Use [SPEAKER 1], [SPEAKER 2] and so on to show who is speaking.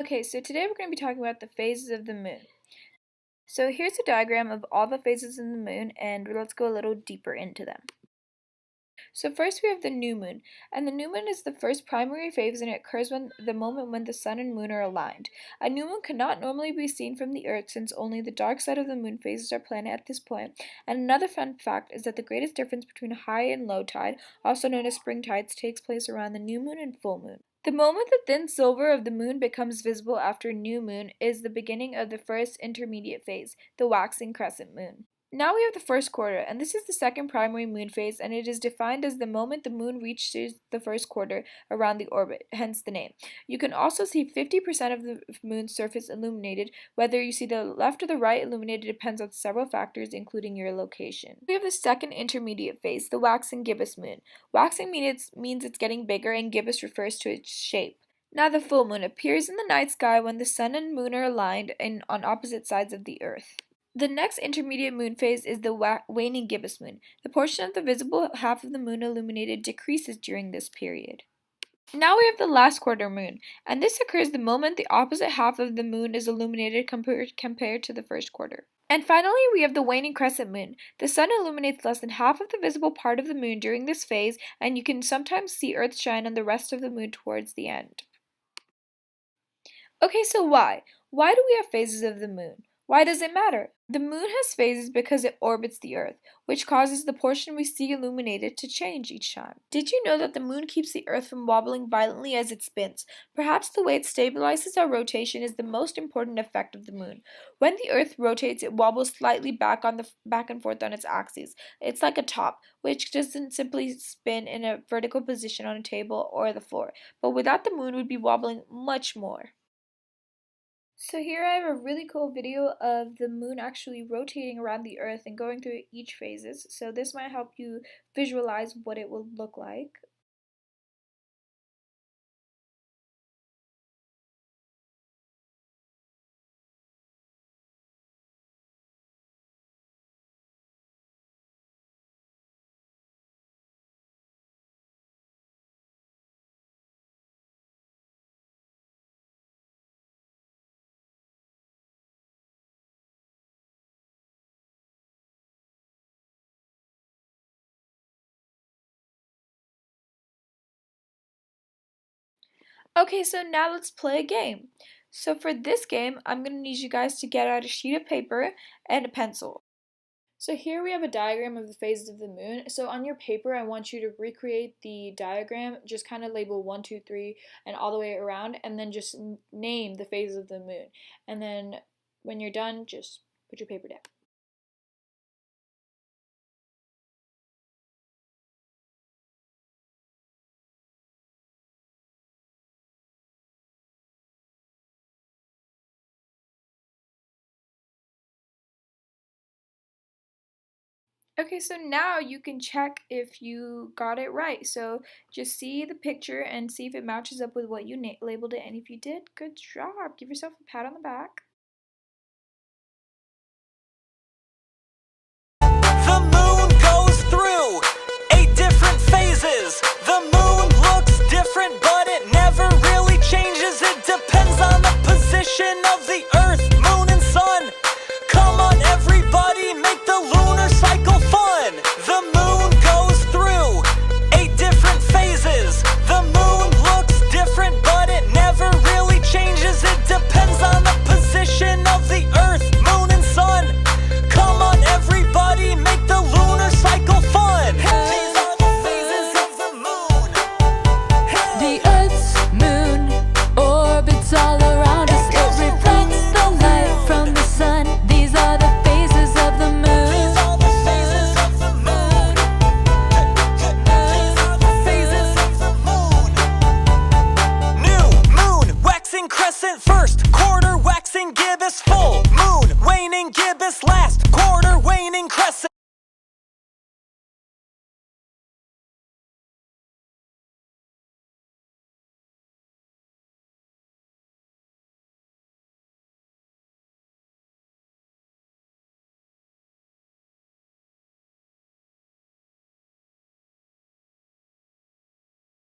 [SPEAKER 1] Okay, so today we're going to be talking about the phases of the moon. So here's a diagram of all the phases in the moon, and let's go a little deeper into them. So first we have the new moon, and the new moon is the first primary phase, and it occurs when the moment when the sun and moon are aligned. A new moon cannot normally be seen from the earth since only the dark side of the moon faces our planet at this point. And another fun fact is that the greatest difference between high and low tide, also known as spring tides, takes place around the new moon and full moon. The moment the thin silver of the moon becomes visible after new moon is the beginning of the first intermediate phase, the waxing crescent moon. Now we have the first quarter, and this is the second primary moon phase, and it is defined as the moment the moon reaches the first quarter around the orbit, hence the name. You can also see 50% of the moon's surface illuminated. Whether you see the left or the right illuminated depends on several factors, including your location. We have the second intermediate phase, the waxing gibbous moon. Waxing means it's getting bigger, and gibbous refers to its shape. Now the full moon appears in the night sky when the sun and moon are aligned and on opposite sides of the earth. The next intermediate moon phase is the waning gibbous moon. The portion of the visible half of the moon illuminated decreases during this period. Now we have the last quarter moon, and this occurs the moment the opposite half of the moon is illuminated compared to the first quarter. And finally, we have the waning crescent moon. The sun illuminates less than half of the visible part of the moon during this phase, and you can sometimes see Earth shine on the rest of the moon towards the end. Okay, so why? Why do we have phases of the moon? Why does it matter? The moon has phases because it orbits the Earth, which causes the portion we see illuminated to change each time. Did you know that the moon keeps the Earth from wobbling violently as it spins? Perhaps the way it stabilizes our rotation is the most important effect of the moon. When the Earth rotates, it wobbles slightly back and forth on its axis. It's like a top, which doesn't simply spin in a vertical position on a table or the floor. But without the moon, we'd be wobbling much more. So here I have a really cool video of the moon actually rotating around the Earth and going through each phases. So this might help you visualize what it will look like. Okay, so now let's play a game. So for this game, I'm going to need you guys to get out a sheet of paper and a pencil. So here we have a diagram of the phases of the moon. So on your paper, I want you to recreate the diagram, just kind of label 1, 2, 3, and all the way around, and then just name the phases of the moon. And then when you're done, just put your paper down. Okay, so now you can check if you got it right. So just see the picture and see if it matches up with what you labeled it. And if you did, good job. Give yourself a pat on the back.
[SPEAKER 2] The moon goes through 8 different phases. The moon looks different, but it never really changes. It